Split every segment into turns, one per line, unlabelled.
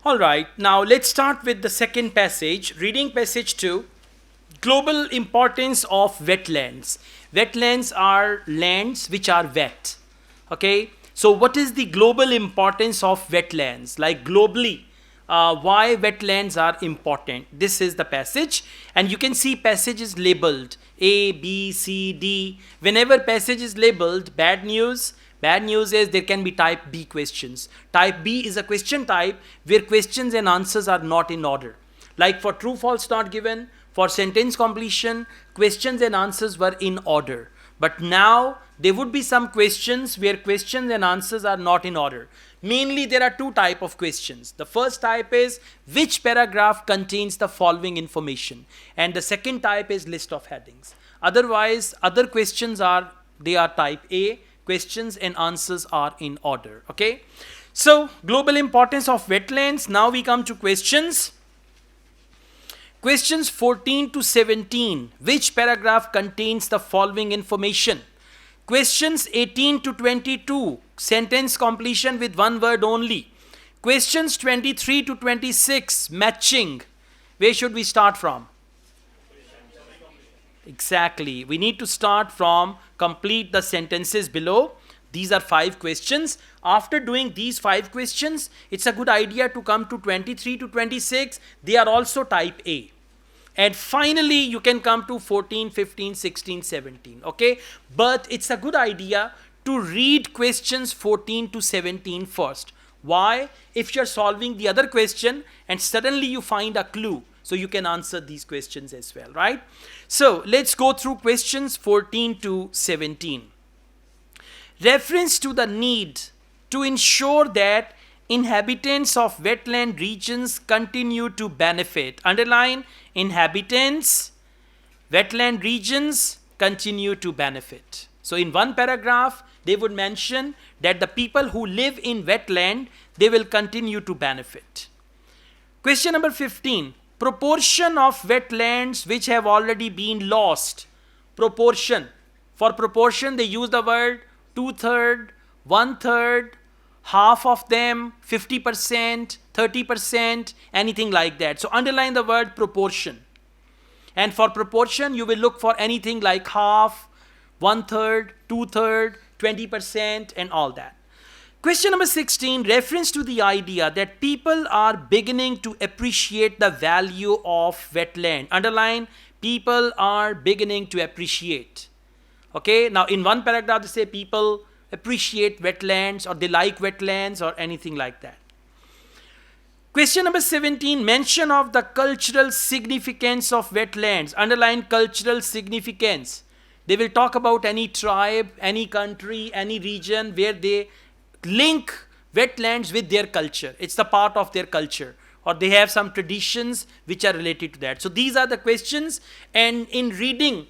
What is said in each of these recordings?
All right, now let's start with the second passage, reading passage 2. Global importance of wetlands. Wetlands are lands which are wet. Okay, so what is the global importance of wetlands? Like globally, why wetlands are important? This is the passage, and you can see passage is labeled A, B, C, D. Whenever passage is labeled, bad news. Bad news is there can be type B questions. Type B is a question type where questions and answers are not in order. Like for true false not given, for sentence completion, questions and answers were in order. But now there would be some questions where questions and answers are not in order. Mainly there are two types of questions. The first type is which paragraph contains the following information, and the second type is list of headings. Otherwise, other questions are type A. Questions and answers are in order. Okay, so global importance of wetlands. Now we come to questions. Questions 14 to 17. Which paragraph contains the following information? Questions 18 to 22. Sentence completion with one word only. Questions 23 to 26. Matching. Where should we start from? Exactly. We need to start from complete the sentences below. These are 5 questions. After doing these 5 questions, it's a good idea to come to 23 to 26. They are also type A. And finally, you can come to 14, 15, 16, 17. Okay? But it's a good idea to read questions 14 to 17 first. Why? If you're solving the other question and suddenly you find a clue, so you can answer these questions as well, right? So let's go through questions 14 to 17. Reference to the need to ensure that inhabitants of wetland regions continue to benefit. Underline inhabitants, wetland regions continue to benefit. So in one paragraph, they would mention that the people who live in wetland, they will continue to benefit. Question number 15. Proportion of wetlands which have already been lost. Proportion. For proportion, they use the word 2/3, 1/3, half of them, 50%, 30%, anything like that. So underline the word proportion. And for proportion, you will look for anything like half, 1/3, 2/3, 20%, and all that. Question number 16, reference to the idea that people are beginning to appreciate the value of wetland. Underline, people are beginning to appreciate. Okay, now in one paragraph they say people appreciate wetlands or they like wetlands or anything like that. Question number 17, mention of the cultural significance of wetlands. Underline cultural significance. They will talk about any tribe, any country, any region where they link wetlands with their culture. It's the part of their culture, or they have some traditions which are related to that. So these are the questions, and in reading,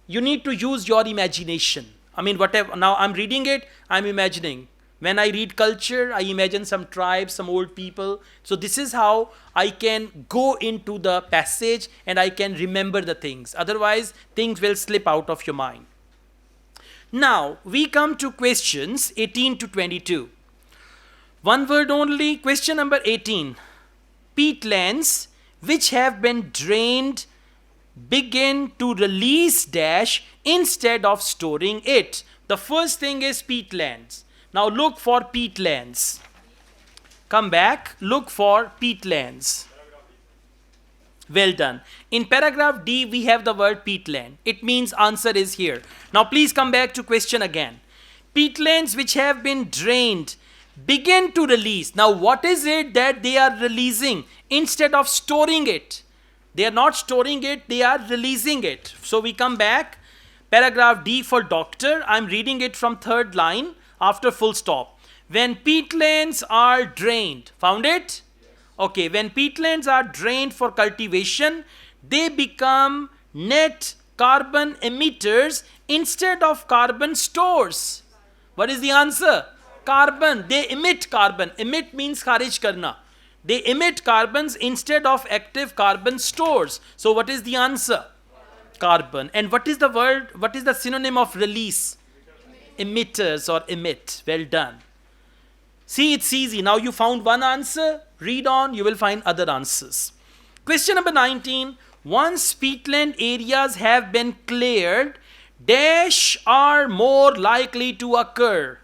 you need to use your imagination. I mean, whatever, now I'm reading it, I'm imagining. When I read culture, I imagine some tribes, some old people. So this is how I can go into the passage and I can remember the things. Otherwise, things will slip out of your mind. Now, we come to questions 18 to 22. One word only. Question number 18. Peatlands which have been drained begin to release dash instead of storing it. The first thing is peatlands. Now look for peatlands. Come back, look for peatlands. Well done. In paragraph D, we have the word peatland. It means answer is here. Now please come back to question again. Peatlands which have been drained begin to release. Now what is it that they are releasing instead of storing it? They are not storing it, they are releasing it. So we come back. Paragraph D for doctor. I'm reading it from 3rd line after full stop. When peatlands are drained. Found it? Okay, when peatlands are drained for cultivation, they become net carbon emitters instead of carbon stores. What is the answer? Carbon. They emit carbon. Emit means kharij karna. They emit carbons instead of active carbon stores. So what is the answer? Carbon. And what is the word? What is the synonym of release? Emitters or emit. Well done. See, it's easy. Now you found one answer. read on, you will find other answers. Question number 19. Once peatland areas have been cleared, dash are more likely to occur.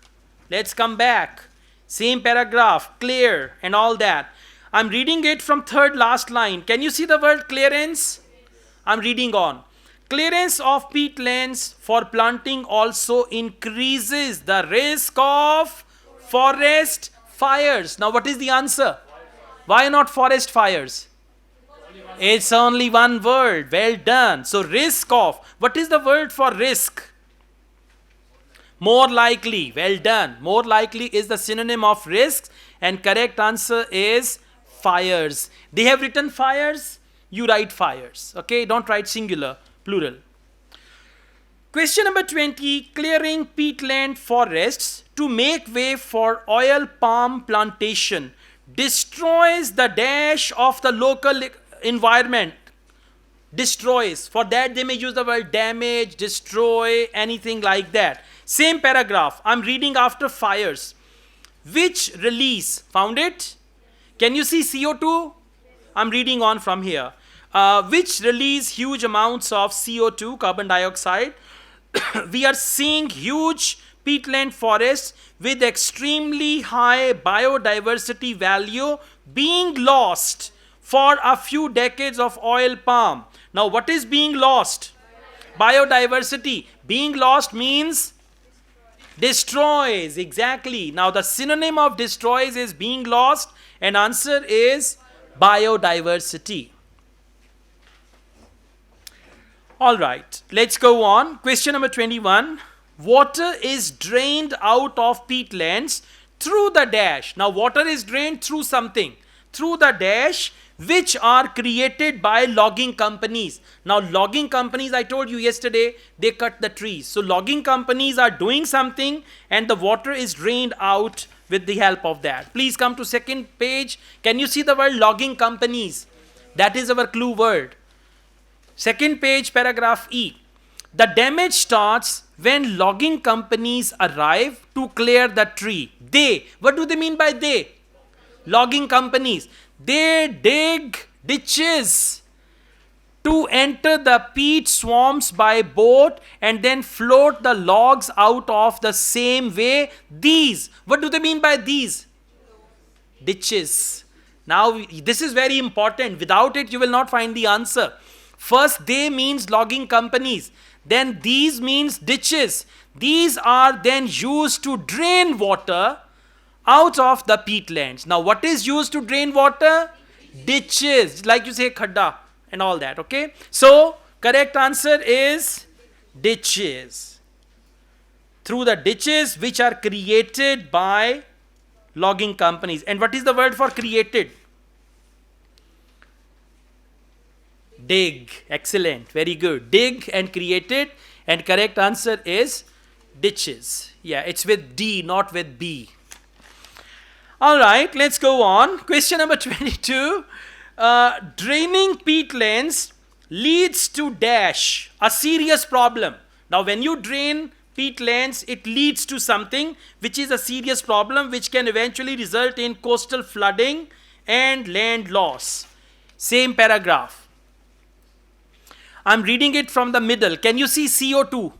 Let's come back. Same paragraph, clear and all that. I'm reading it from third last line. Can you see the word clearance? I'm reading on. Clearance of peatlands for planting also increases the risk of forest fires. Now what is the answer? Why not forest fires? It's only one word. Well done. So risk of. What is the word for risk? More likely. Well done. More likely is the synonym of risks, and correct answer is fires. They have written fires. You write fires. Okay, don't write singular, plural. Question number 20. Clearing peatland forests to make way for oil palm plantation destroys the dash of the local environment. Destroys. For that they may use the word damage, destroy, anything like that. Same paragraph. I'm reading after fires. Which release? Found it? Can you see CO2? I'm reading on from here. Which release huge amounts of CO2, carbon dioxide. We are seeing huge peatland forests with extremely high biodiversity value being lost for a few decades of oil palm. Now what is being lost? Biodiversity. Being lost means destroys. Exactly. Now the synonym of destroys is being lost, and answer is biodiversity. All right, let's go on. Question number 21. Water is drained out of peatlands through the dash. Now water is drained through something. Through the dash, which are created by logging companies. Now logging companies, I told you yesterday, they cut the trees. So logging companies are doing something and the water is drained out with the help of that. Please come to second page. Can you see the word logging companies? That is our clue word. Second page, paragraph E. The damage starts when logging companies arrive to clear the tree. They, what do they mean by they? Logging companies. They dig ditches to enter the peat swamps by boat and then float the logs out of the same way. These, what do they mean by these? Ditches. Now this is very important. Without it you will not find the answer. First they means logging companies. Then these means ditches. These are then used to drain water out of the peatlands. Now what is used to drain water? Ditches. Like you say khadda and all that. Okay. So correct answer is ditches. Through the ditches which are created by logging companies. And what is the word for created? Dig. Excellent. Very good. Dig and created. And correct answer is ditches. Yeah, it's with D, not with B. All right, let's go on. Question number 22. Draining peatlands leads to dash, a serious problem. Now, when you drain peatlands, it leads to something which is a serious problem which can eventually result in coastal flooding and land loss. Same paragraph. I'm reading it from the middle. Can you see CO2?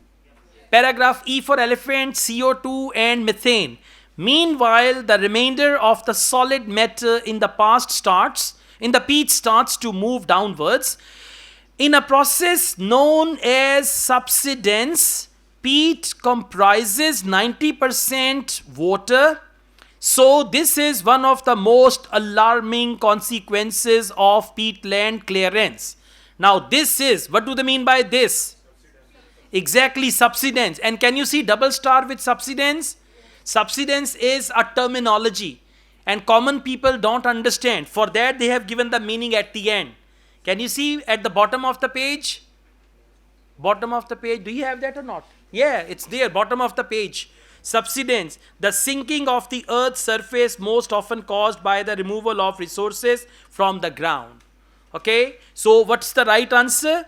Paragraph E for elephant, CO2 and methane. Meanwhile, the remainder of the solid matter in the peat starts to move downwards. In a process known as subsidence, peat comprises 90% water. So this is one of the most alarming consequences of peatland clearance. Now this is, what do they mean by this? Exactly, subsidence. And can you see double star with subsidence? Subsidence is a terminology and common people don't understand. For that they have given the meaning at the end. Can you see at the bottom of the page? Bottom of the page, do you have that or not? Yeah, it's there, bottom of the page. Subsidence, the sinking of the earth's surface most often caused by the removal of resources from the ground. Okay, so what's the right answer?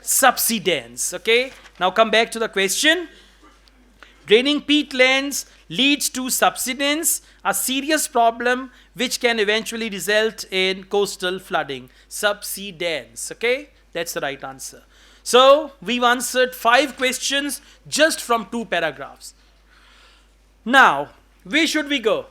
Subsidence. Okay, now come back to the question. Draining peatlands leads to subsidence, a serious problem which can eventually result in coastal flooding. Subsidence. Okay, that's the right answer. So we've answered 5 questions just from 2 paragraphs. Now, where should we go?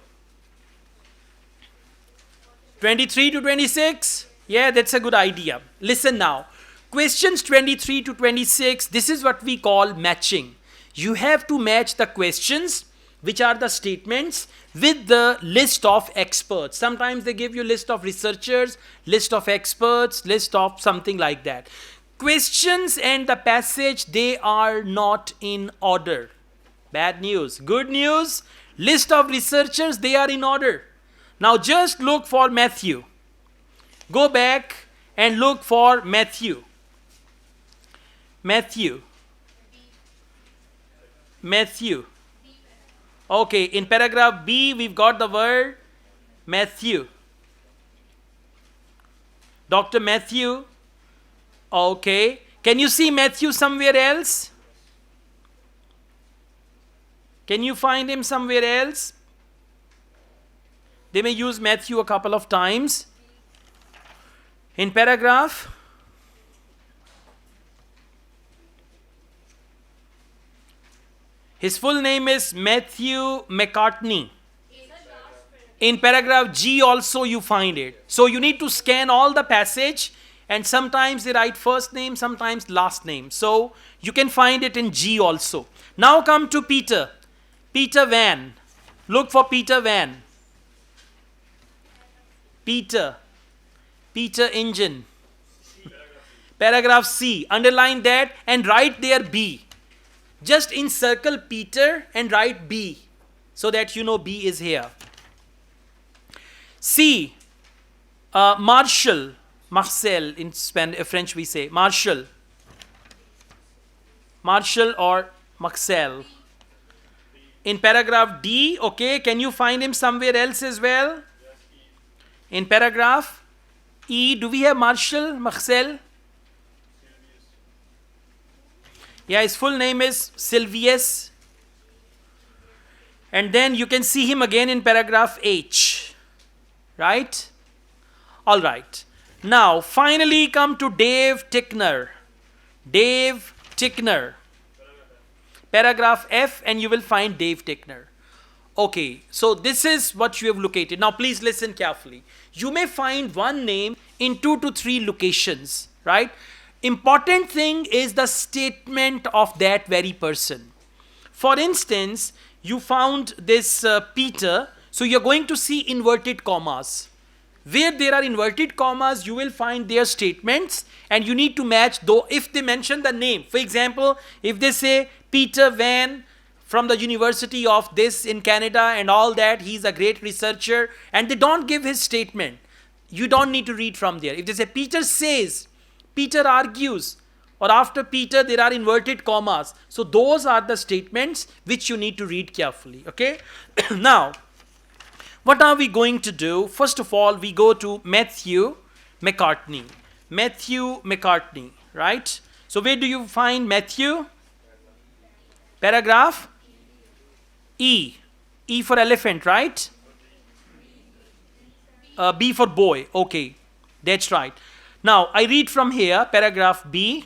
23 to 26? Yeah, that's a good idea. Listen now. Questions 23 to 26, this is what we call matching. You have to match the questions, which are the statements, with the list of experts. Sometimes they give you list of researchers, list of experts, list of something like that. Questions and the passage, they are not in order. Bad news. Good news, list of researchers, they are in order. Now just look for Matthew. Go back and look for Matthew. Matthew. Matthew. Okay, in paragraph B, we've got the word Matthew. Dr. Matthew. Okay. Can you see Matthew somewhere else? Can you find him somewhere else? They may use Matthew a couple of times. In paragraph, his full name is Matthew McCartney. In paragraph G also you find it. So you need to scan all the passage, and sometimes they write first name, sometimes last name. So you can find it in G also. Now come to Peter. Peter Van. Look for Peter Van. Peter. Peter engine. Paragraph C. Underline that and write there B. Just encircle Peter and write B so that you know B is here. C. Marshall. Marcel in French we say. Marshall. Marshall or Marcel. In paragraph D, okay, can you find him somewhere else as well? In paragraph E, do we have Marshall, Marcel? Yeah, his full name is Sylvius. And then you can see him again in paragraph H. Right? All right. Now, finally come to Dave Tickner. Dave Tickner. Paragraph F, and you will find Dave Tickner. Okay, so this is what you have located. Now, please listen carefully. You may find one name in 2 to 3 locations, right? Important thing is the statement of that very person. For instance, you found this Peter, so you're going to see inverted commas. Where there are inverted commas, you will find their statements, and you need to match, though if they mention the name. For example, if they say Peter Van from the University of this in Canada and all that, he's a great researcher, and they don't give his statement, you don't need to read from there. If they say Peter says, Peter argues, or after Peter there are inverted commas. So those are the statements which you need to read carefully. Okay. Now, what are we going to do? First of all, we go to Matthew McCartney. Matthew McCartney, right? So where do you find Matthew? Paragraph E. E for elephant, right? B for boy. Okay, that's right. Now, I read from here, paragraph B.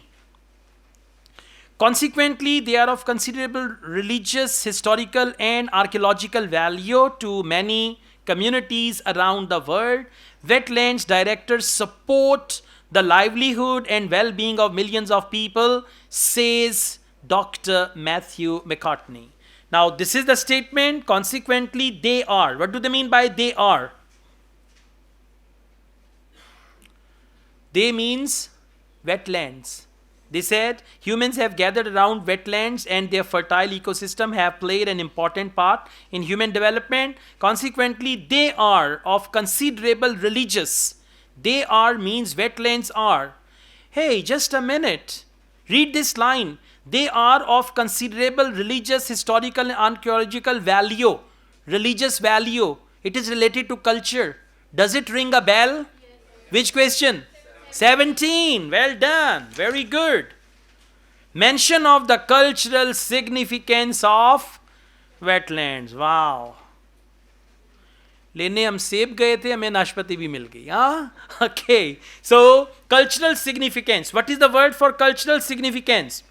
Consequently, they are of considerable religious, historical, and archaeological value to many communities around the world. Wetlands directors support the livelihood and well-being of millions of people, says Dr. Matthew McCartney. Now, this is the statement. Consequently, they are. What do they mean by they are? They means wetlands. They said humans have gathered around wetlands and their fertile ecosystem have played an important part in human development. Consequently, they are of considerable religious. They are means wetlands are. Hey, just a minute. Read this line. They are of considerable religious, historical, and archaeological value. Religious value. It is related to culture. Does it ring a bell? Yes. Which question? 17. Well done. Very good. Mention of the cultural significance of Wetlands. Wow. लेने हम सेब गए थे, हमें नाशपाती भी मिल गई. हाँ, okay. So cultural significance. What is the word for cultural significance?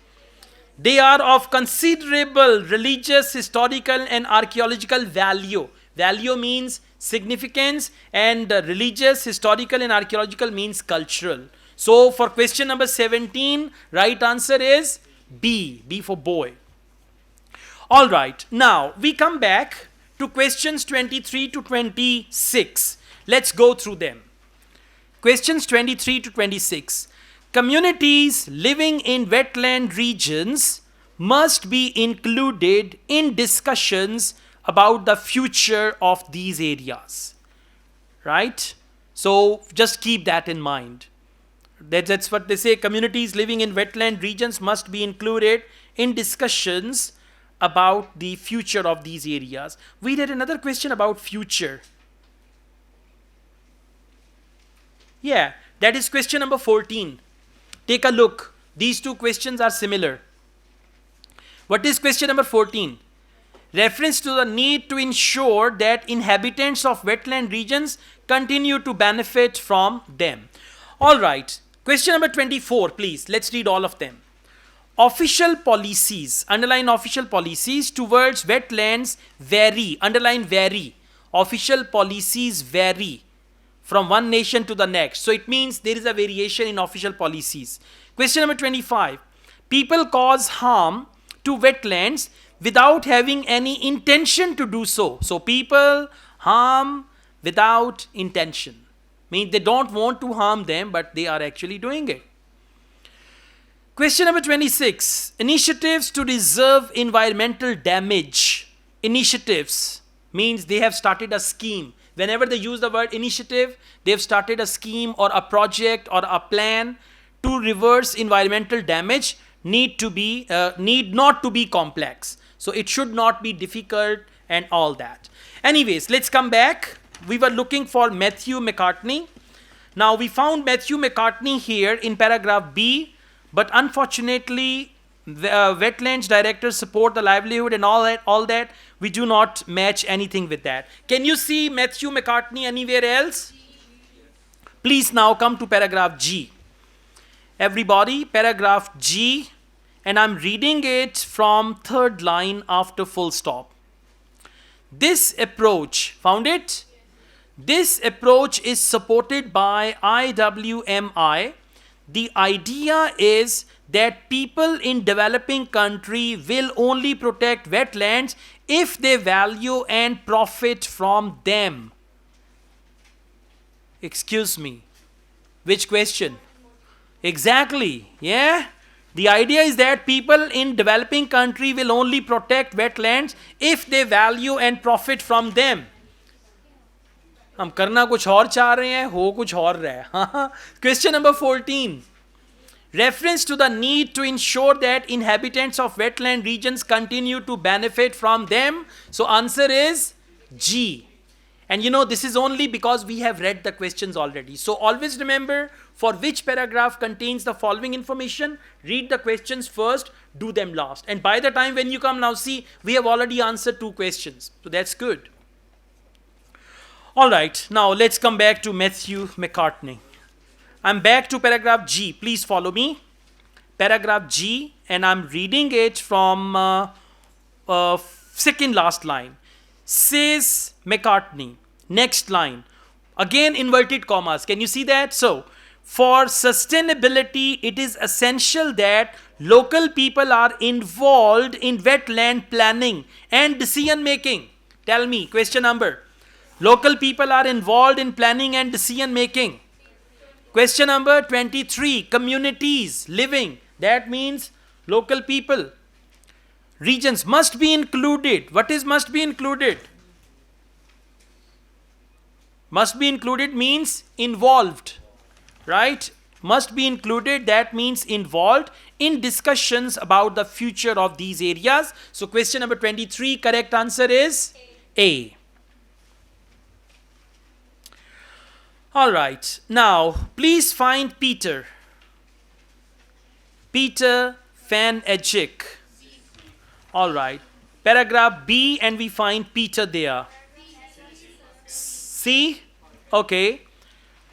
They are of considerable religious, historical, and archaeological value. Value means significance, and religious, historical, and archaeological means cultural. So for question number 17, right answer is B. B for boy. All right. Now we come back to questions 23 to 26. Let's go through them. Questions 23 to 26. Communities living in wetland regions must be included in discussions about the future of these areas. Right? So just keep that in mind. That's what they say. Communities living in wetland regions must be included in discussions about the future of these areas. We did another question about future. Yeah, that is question number 14. Take a look. These two questions are similar. What is question number 14? Reference to the need to ensure that inhabitants of wetland regions continue to benefit from them. All right. Question number 24, please. Let's read all of them. Official policies, underline official policies towards wetlands vary, underline vary. Official policies vary from one nation to the next. So it means there is a variation in official policies. Question number 25. People cause harm to wetlands without having any intention to do so. So people harm without intention. Means they don't want to harm them, but they are actually doing it. Question number 26. Initiatives to reserve environmental damage. Initiatives means they have started a scheme. Whenever they use the word initiative, they have started a scheme or a project or a plan to reverse environmental damage. Need not to be complex. So it should not be difficult and all that. Anyways, let's come back. We were looking for Matthew McCartney. Now we found Matthew McCartney here in paragraph B. But unfortunately, the wetlands directors support the livelihood and all that. We do not match anything with that. Can you see Matthew McCartney anywhere else? Please now come to paragraph G. Everybody, paragraph G, and I'm reading it from third line after full stop. This approach, found it? This approach is supported by IWMI. The idea is that people in developing country will only protect wetlands if they value and profit from them. Excuse me. Which question? Exactly. Yeah. The idea is that people in developing country will only protect wetlands if they value and profit from them. हम करना कुछ और चाह रहे हैं, हो कुछ और रहा है. Question number 14. Reference to the need to ensure that inhabitants of wetland regions continue to benefit from them. So answer is G. And you know, this is only because we have read the questions already. So always remember, for which paragraph contains the following information, read the questions first, do them last. And by the time when you come now, see, we have already answered 2 questions. So that's good. All right, now let's come back to Matthew McCartney. I'm back to paragraph G. Please follow me. Paragraph G, and I'm reading it from second last line. Says McCartney. Next line. Again, inverted commas. Can you see that? So, for sustainability, it is essential that local people are involved in wetland planning and decision making. Tell me, question number. Local people are involved in planning and decision making. Question number 23. Communities living. That means local people. Regions must be included. What is must be included? Must be included means involved. Right? Must be included. That means involved in discussions about the future of these areas. So question number 23. Correct answer is A. All right, now please find Peter. Peter Van Ejik. All right, Paragraph B, and we find Peter there. C? Okay.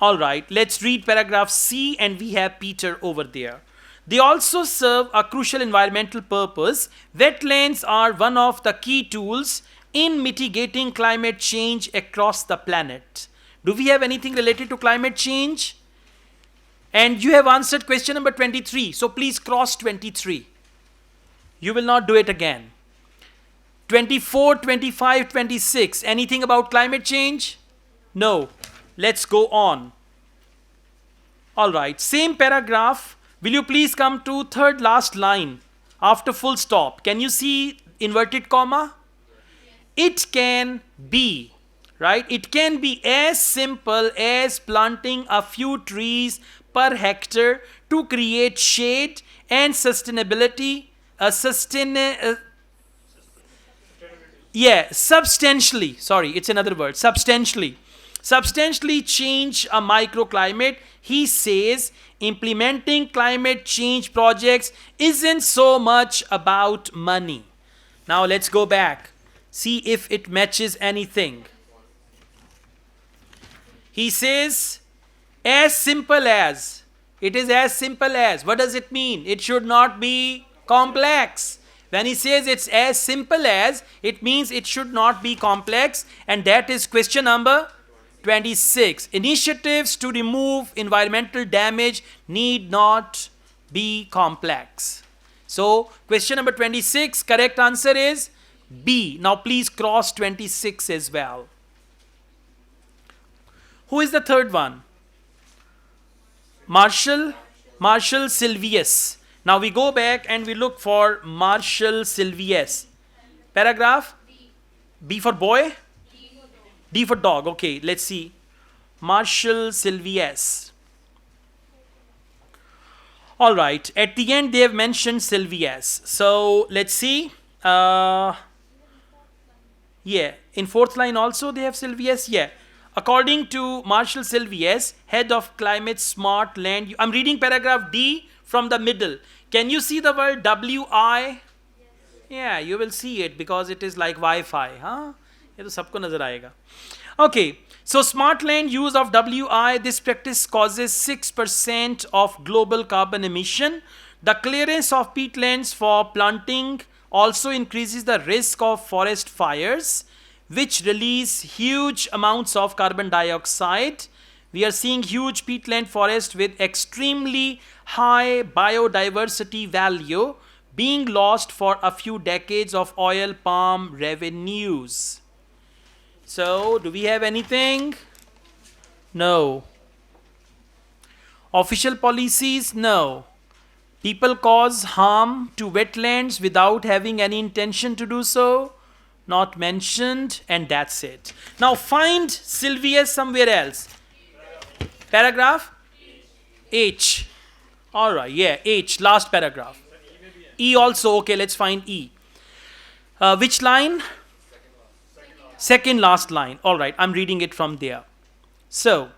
All right. Let's read paragraph C, and we have Peter over there. They also serve a crucial environmental purpose. Wetlands are one of the key tools in mitigating climate change across the planet. Do we have anything related to climate change? And you have answered question number 23. So please cross 23. You will not do it again. 24, 25, 26. Anything about climate change? No. Let's go on. All right. Same paragraph. Will you please come to third last line after full stop? Can you see inverted comma? It can be, right? It can be as simple as planting a few trees per hectare to create shade and sustainability. Substantially. Sorry, it's another word. Substantially change a microclimate. He says implementing climate change projects isn't so much about money. Now let's go back. See if it matches anything. He says as simple as. It is as simple as. What does it mean? It should not be complex. When he says it's as simple as, it means it should not be complex, and that is question number 26. Initiatives to remove environmental damage need not be complex. So, question number 26, correct answer is B. Now, please cross 26 as well. Who is the third one? Marshall Silvius. Now, we go back and we look for Marshall Silvius. Paragraph? B for boy? D for dog. Okay, let's see. Marshall Silvius. All right. At the end, they have mentioned Silvius. So let's see. In fourth line also they have Silvius. Yeah. According to Marshall Silvius, head of climate smart land. I'm reading paragraph D from the middle. Can you see the word WI? Yeah, you will see it because it is like Wi-Fi. Huh? ये तो सबको नजर आएगा. Okay, so smart land use of WI, this practice causes 6% of global carbon emission. The clearance of peatlands for planting also increases the risk of forest fires, which release huge amounts of carbon dioxide. We are seeing huge peatland forest with extremely high biodiversity value being lost for a few decades of oil palm revenues. So, do we have anything? No. Official policies? No. People cause harm to wetlands without having any intention to do so? Not mentioned, and that's it. Now, find Silvius somewhere else. Paragraph? H. Alright, yeah, H, last paragraph. E also, okay, let's find E. Which line? Second last line. Alright, I'm reading it from there. So,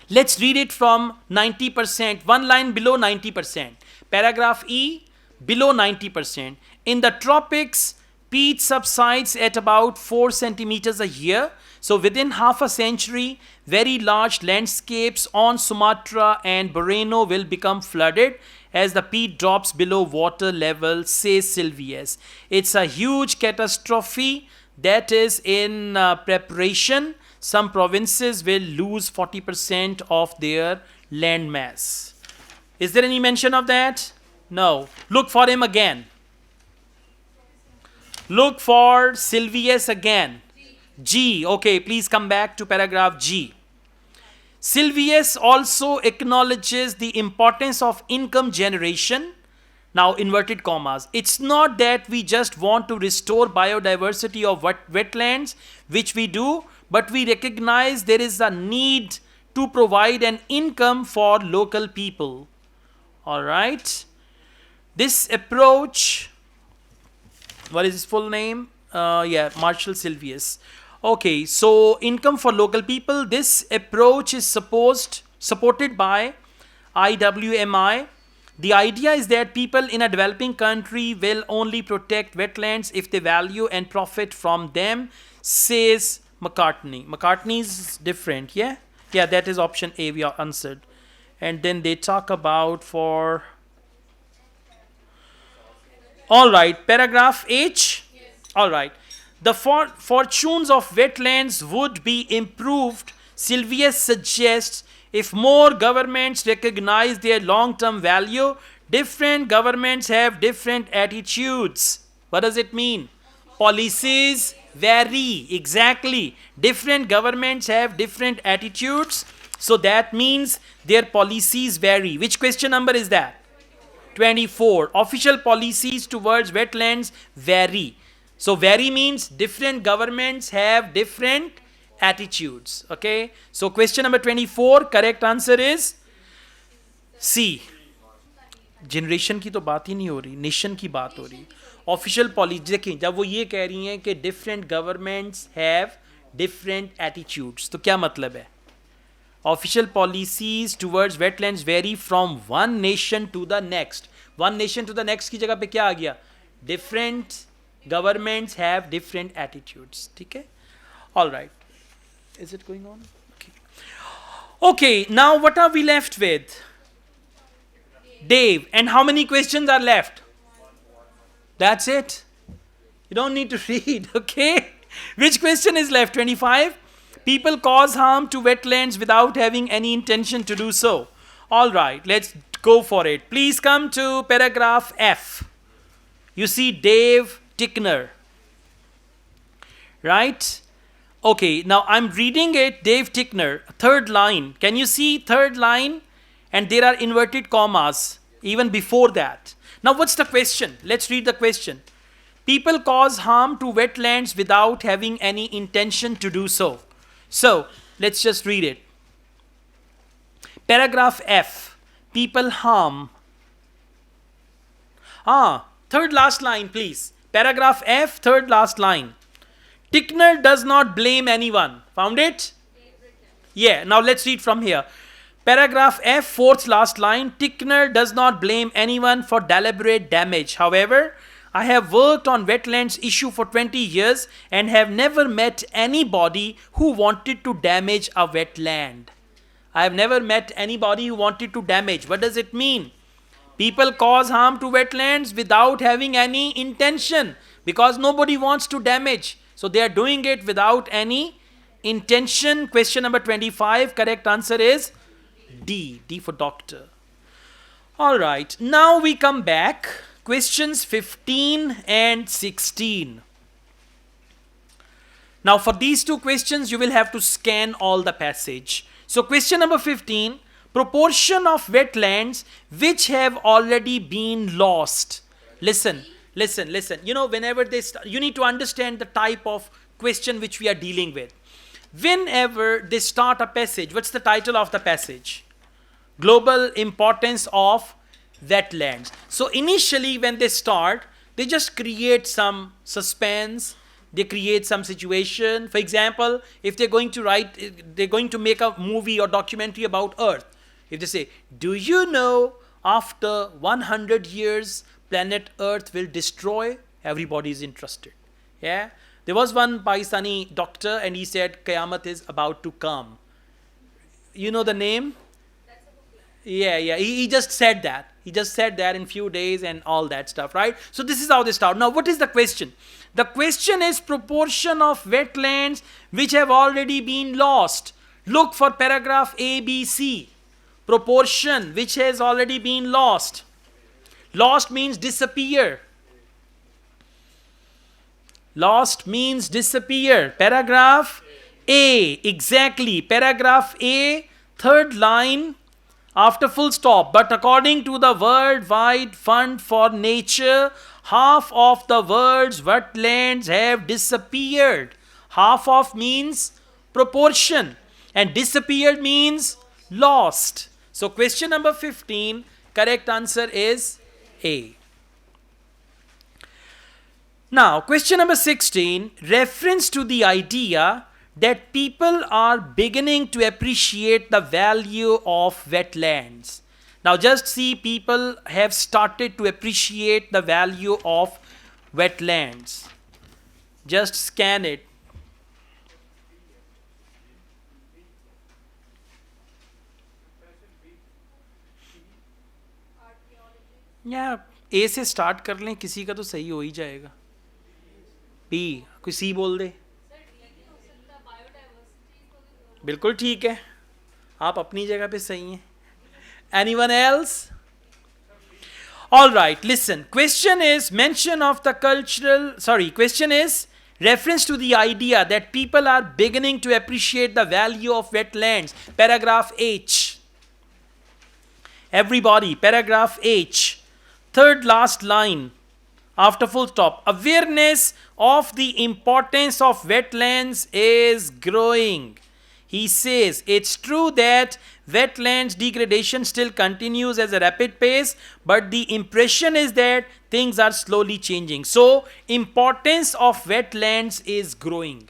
let's read it from 90%, one line below 90%. Paragraph E, below 90%. In the tropics, peat subsides at about 4 centimeters a year. So within half a century, very large landscapes on Sumatra and Borneo will become flooded as the peat drops below water level, says Silvius. It's a huge catastrophe that is in preparation. Some provinces will lose 40% of their land mass. Is there any mention of that? No. Look for him again. Look for Silvius again. G. Okay, please come back to paragraph G. Silvius also acknowledges the importance of income generation. Now, inverted commas. It's not that we just want to restore biodiversity of wetlands, which we do, but we recognize there is a need to provide an income for local people. All right. This approach, what is his full name? Marshall Silvius. Okay, so income for local people. This approach is supported by IWMI, The idea is that people in a developing country will only protect wetlands if they value and profit from them, says McCartney. McCartney is different, yeah? Yeah, that is option A we are answered. And then they talk about for... All right, paragraph H. All right. The fortunes of wetlands would be improved, Sylvius suggests, if more governments recognize their long-term value. Different governments have different attitudes. What does it mean? Policies vary. Exactly. Different governments have different attitudes. So that means their policies vary. Which question number is that? 24. Official policies towards wetlands vary. So vary means different governments have different attitudes. Okay. So question number 24, correct answer is C. Generation की तो बात ही नहीं हो रही, nation की बात हो रही. ऑफिशियल पॉलिसी देखें, जब वो ये कह रही हैं कि different governments have different attitudes, तो क्या मतलब है? Official policies towards wetlands vary from one nation to the next. One nation to the next की जगह पे क्या आ गया? Different governments have different attitudes. ठीक है, all right. Is it going on? Okay. Okay, now what are we left with? Dave. And how many questions are left? That's it. You don't need to read, okay? Which question is left? 25. People cause harm to wetlands without having any intention to do so. All right, let's go for it. Please come to paragraph F. You see Dave Tickner, right? Okay, now I'm reading it, Dave Tickner, third line. Can you see third line? And there are inverted commas even before that. Now what's the question? Let's read the question. People cause harm to wetlands without having any intention to do so. So, let's just read it. Paragraph F. People harm. Third last line, please. Paragraph F, third last line. Tickner does not blame anyone. Found it? Yeah, now let's read from here. Paragraph F, fourth last line. Tickner does not blame anyone for deliberate damage. However, I have worked on wetlands issue for 20 years and have never met anybody who wanted to damage a wetland. I have never met anybody who wanted to damage. What does it mean? People cause harm to wetlands without having any intention because nobody wants to damage. So they are doing it without any intention. Question number 25, correct answer is D. D for doctor. All right, now we come back. Questions 15 and 16. Now for these two questions, you will have to scan all the passage. So question number 15, proportion of wetlands which have already been lost. Listen. Listen. You know, whenever they start, you need to understand the type of question which we are dealing with. Whenever they start a passage, what's the title of the passage? Global importance of wetlands. So initially when they start, they just create some suspense, they create some situation. For example, if they're going to make a movie or documentary about Earth. If they say, do you know after 100 years, planet Earth will destroy, everybody is interested. Yeah, there was one Pakistani doctor and he said Qiyamah is about to come. You know the name? Yeah. He just said that. He just said that in few days and all that stuff, right? So this is how they start. Now what is the question? The question is proportion of wetlands which have already been lost. Look for paragraph A, B, C. Proportion which has already been lost. Lost means disappear. Lost means disappear. Paragraph A. Exactly. Paragraph A, third line after full stop. But according to the Worldwide Fund for Nature, half of the world's wetlands have disappeared. Half of means proportion. And disappeared means lost. So question number 15, correct answer is A. Now, question number 16, reference to the idea that people are beginning to appreciate the value of wetlands. Now just see, people have started to appreciate the value of wetlands. Just scan it. या ए से start कर लें, किसी का तो सही हो ही जाएगा. बी, कोई सी बोल दे. बिल्कुल ठीक है, आप अपनी जगह पे सही हैं. Anyone else? All right, listen. Question is mention of the question is reference to the idea that people are beginning to appreciate the value of wetlands. Paragraph H. Everybody, paragraph H. Third last line after full stop. Awareness of the importance of wetlands is growing. He says it's true that wetlands degradation still continues at a rapid pace, but the impression is that things are slowly changing. So, importance of wetlands is growing.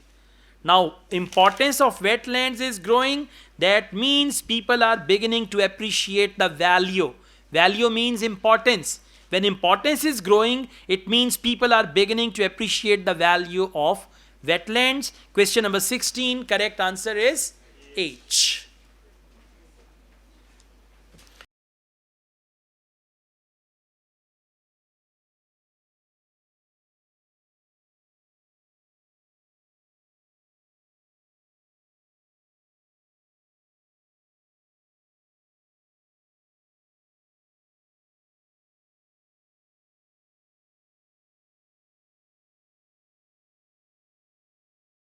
Now, importance of wetlands is growing. That means people are beginning to appreciate the value. Value means importance. When importance is growing, it means people are beginning to appreciate the value of wetlands. Question number 16, correct answer is H.